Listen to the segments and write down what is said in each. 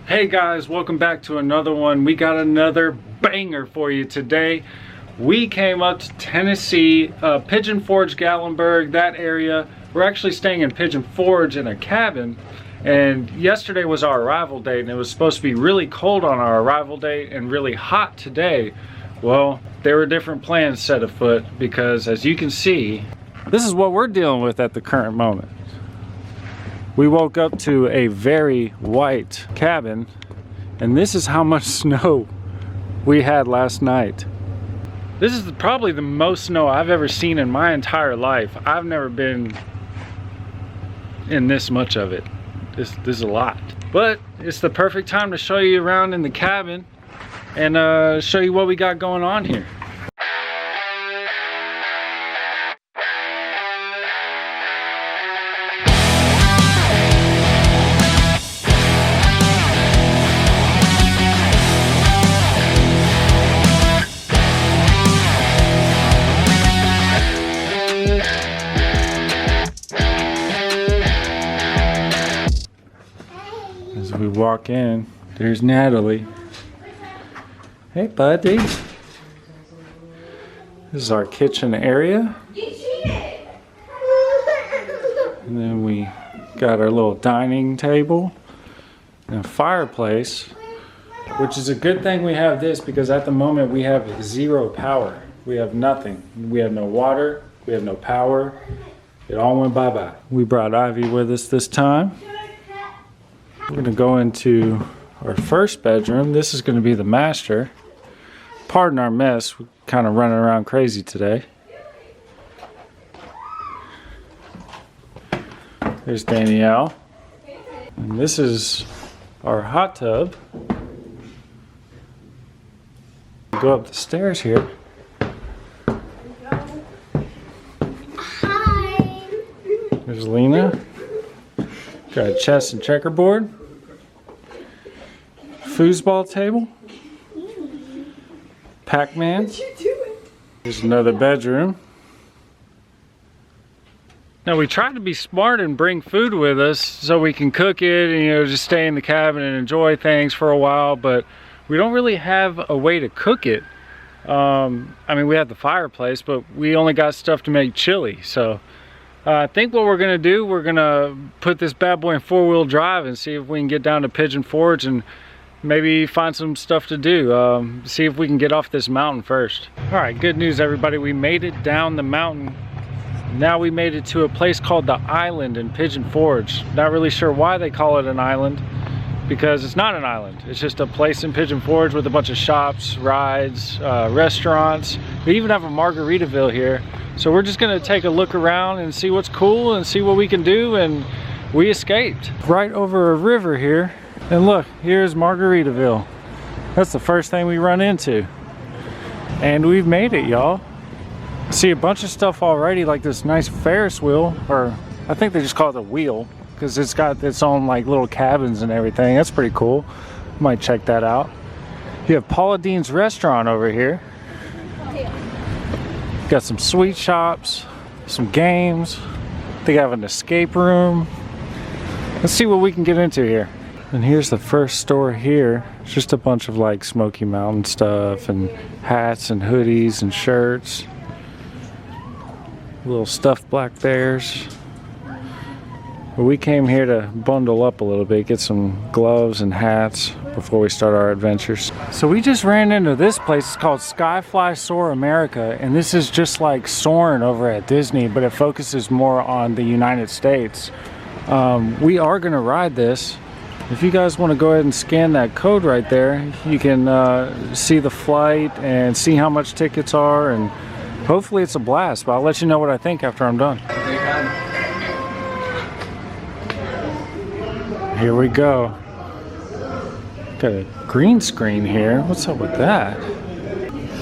Hey guys, welcome back to another one. We got another banger for you today. We came up to Tennessee, Pigeon Forge, Gatlinburg, that area. We're actually staying in Pigeon Forge in a cabin. And yesterday was our arrival date, and it was supposed to be really cold on our arrival date and really hot today. Well, there were different plans set afoot because, as you can see, this is what we're dealing with at the current moment. We woke up to a very white cabin, and this is how much snow we had last night. This is probably the most snow I've ever seen in my entire life. I've never been in this much of it. This is a lot. But it's the perfect time to show you around in the cabin and show you what we got going on here. As we walk in, there's Natalie. Hey buddy. This is our kitchen area. You cheated! And then we got our little dining table and a fireplace, which is a good thing we have this because at the moment we have zero power. We have nothing. We have no water, we have no power. It all went bye-bye. We brought Ivy with us this time. We're gonna go into our first bedroom. This is gonna be the master. Pardon our mess, we're kind of running around crazy today. There's Danielle. And this is our hot tub. Go up the stairs here. Hi! There's Lena. Got a chess and checkerboard. Foosball table. Pac-Man. What you doing? There's another bedroom. Now we try to be smart and bring food with us so we can cook it and just stay in the cabin and enjoy things for a while, but we don't really have a way to cook it. I mean, we have the fireplace, but we only got stuff to make chili, so I think what we're gonna do, we're gonna put this bad boy in four-wheel drive and see if we can get down to Pigeon Forge and maybe find some stuff to do. See if we can get off this mountain first. All right, good news everybody, we made it down the mountain. Now we made it to a place called the Island in Pigeon Forge. Not really sure why they call it an island, because it's not an island. It's just a place in Pigeon Forge with a bunch of shops, rides, restaurants. We even have a Margaritaville here. So we're just gonna take a look around and see what's cool and see what we can do, and we escaped. Right over a river here, and look, here's Margaritaville. That's the first thing we run into. And we've made it, y'all. See a bunch of stuff already, like this nice Ferris wheel, or I think they just call it a wheel, because it's got its own like little cabins and everything. That's pretty cool. Might check that out. You have Paula Dean's restaurant over here. Got some sweet shops, some games. They have an escape room. Let's see what we can get into here. And here's the first store here. It's just a bunch of like Smoky Mountain stuff and hats and hoodies and shirts. Little stuffed black bears. But we came here to bundle up a little bit, get some gloves and hats before we start our adventures. So we just ran into this place. It's called Skyfly Soar America, and this is just like soaring over at Disney, but it focuses more on the United States. We are gonna ride this. If you guys want to go ahead and scan that code right there, you can see the flight and see how much tickets are, and hopefully it's a blast, but I'll let you know what I think after I'm done. Here we go. Got a green screen here. What's up with that?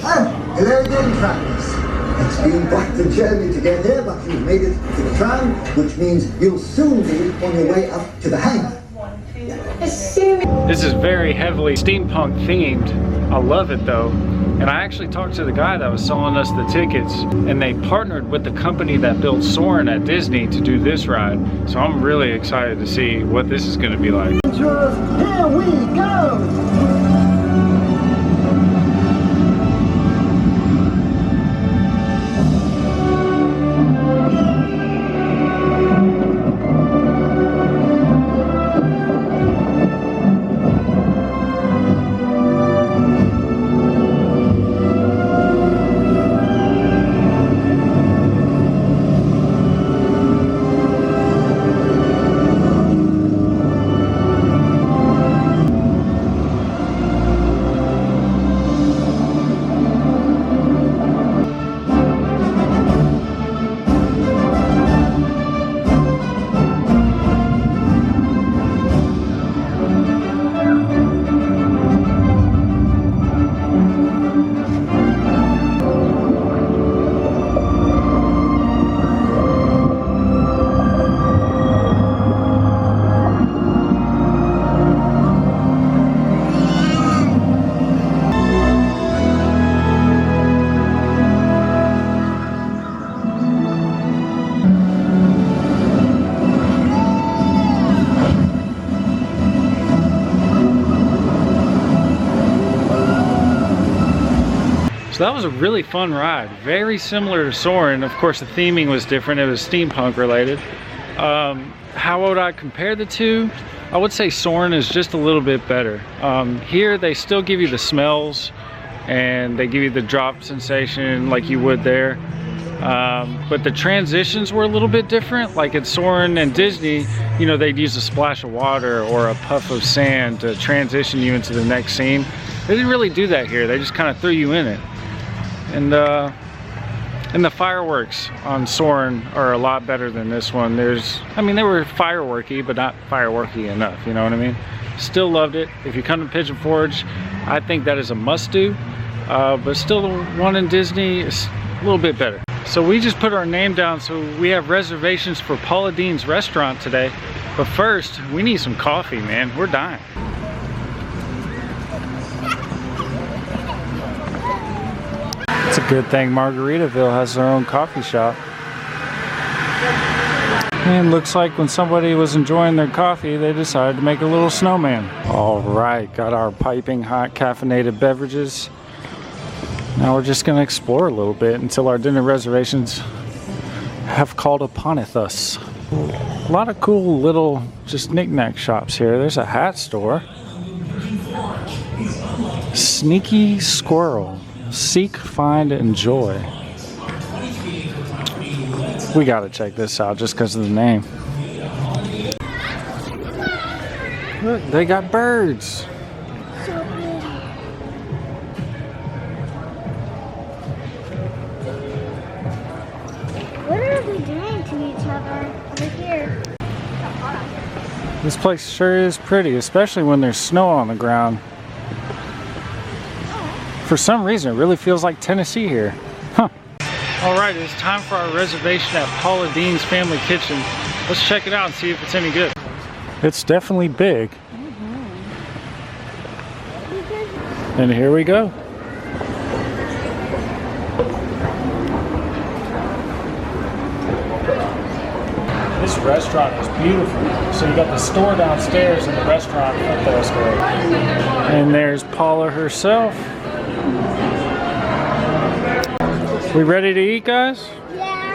Hello again, travellers. It's been quite the journey to get here, but you've made it to the tram, which means you'll soon be on your way up to the hangar. This is very heavily steampunk themed. I love it though. And I actually talked to the guy that was selling us the tickets, and they partnered with the company that built Soar at Disney to do this ride. So I'm really excited to see what this is going to be like. adventurers, here we go! So that was a really fun ride, very similar to Soar, and of course the theming was different, it was steampunk related. How would I compare the two? I would say Soarin' is just a little bit better. Here they still give you the smells and they give you the drop sensation like you would there. But the transitions were a little bit different. Like at Soarin' and Disney, you know, they'd use a splash of water or a puff of sand to transition you into the next scene. They didn't really do that here, they just kind of threw you in it. And the fireworks on Soarin' are a lot better than this one. I mean, they were fireworky, but not fireworky enough, you know what I mean? Still loved it. If you come to Pigeon Forge, I think that is a must-do. But still, the one in Disney is a little bit better. So we just put our name down, so we have reservations for Paula Deen's restaurant today. But first, we need some coffee, man. We're dying. It's a good thing Margaritaville has their own coffee shop. And looks like when somebody was enjoying their coffee, they decided to make a little snowman. All right, got our piping hot caffeinated beverages. Now we're just gonna explore a little bit until our dinner reservations have called uponeth us. A lot of cool little just knick-knack shops here. There's a hat store. Sneaky Squirrel. Seek, find, enjoy. We gotta check this out just because of the name. Look, they got birds. What are they doing to each other over here? This place sure is pretty, especially when there's snow on the ground. For some reason, it really feels like Tennessee here. Huh. All right, it's time for our reservation at Paula Deen's Family Kitchen. Let's check it out and see if it's any good. It's definitely big. And here we go. This restaurant is beautiful. So you got the store downstairs and the restaurant up there. And there's Paula herself. We ready to eat, guys? Yeah.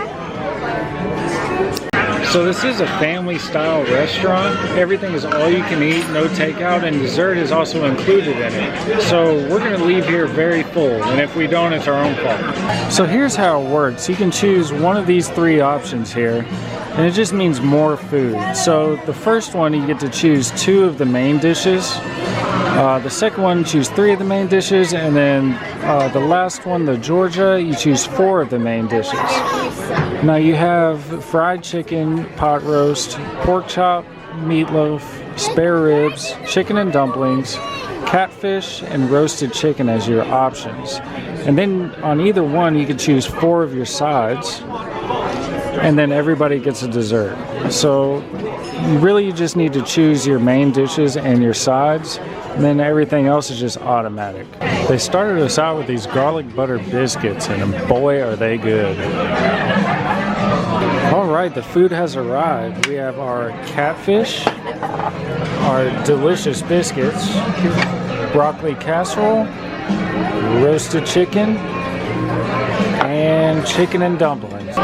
So this is a family style restaurant. Everything is all you can eat, no takeout, and dessert is also included in it. So we're gonna leave here very full, and if we don't, it's our own fault. So here's how it works. You can choose one of these three options here, and it just means more food. So the first one, you get to choose 2 of the main dishes. The second one, choose 3 of the main dishes, and then the last one, the Georgia, you choose 4 of the main dishes. Now you have fried chicken, pot roast, pork chop, meatloaf, spare ribs, chicken and dumplings, catfish, and roasted chicken as your options. And then on either one, you could choose 4 of your sides, and then everybody gets a dessert. So really you just need to choose your main dishes and your sides, and then everything else is just automatic. They started us out with these garlic butter biscuits, and boy are they good. All right, the food has arrived. We have our catfish, our delicious biscuits, broccoli casserole, roasted chicken, and chicken and dumplings.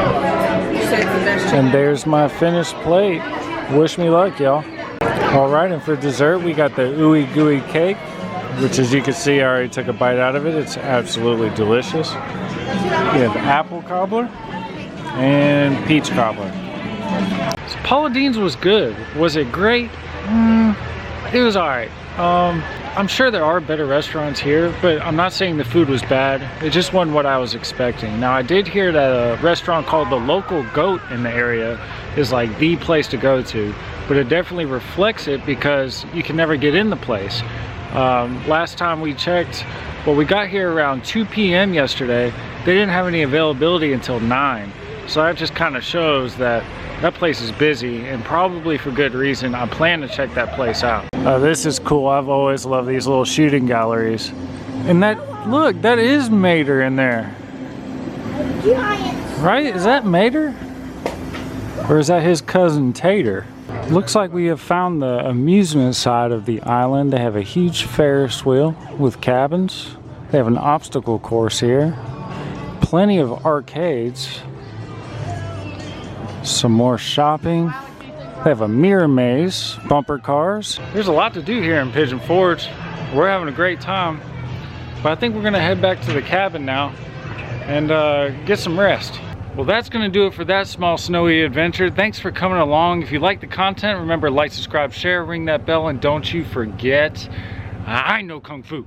And there's my finished plate. Wish me luck, y'all. Alright, and for dessert we got the ooey gooey cake, which as you can see I already took a bite out of it. It's absolutely delicious. We have apple cobbler and peach cobbler. So Paula Deen's was good. Was it great? It was alright. I'm sure there are better restaurants here, but I'm not saying the food was bad. It just wasn't what I was expecting. Now I did hear that a restaurant called the Local Goat in the area is like the place to go to, but it definitely reflects it because you can never get in the place. Last time we checked, well, we got here around 2 p.m. yesterday. They didn't have any availability until 9. So that just kind of shows that that place is busy, and probably for good reason. I plan to check that place out. This is cool. I've always loved these little shooting galleries. And that, look, that is Mater in there. Giant. Right? Is that Mater? Or is that his cousin Tater? Looks like we have found the amusement side of the island. They have a huge Ferris wheel with cabins. They have an obstacle course here. Plenty of arcades. Some more shopping. They have a mirror maze, bumper cars. There's a lot to do here in Pigeon Forge. We're having a great time. But I think we're gonna head back to the cabin now and get some rest. Well, that's gonna do it for that small snowy adventure. Thanks for coming along. If you like the content, remember like, subscribe, share, ring that bell, and don't you forget, I know Kung Fu.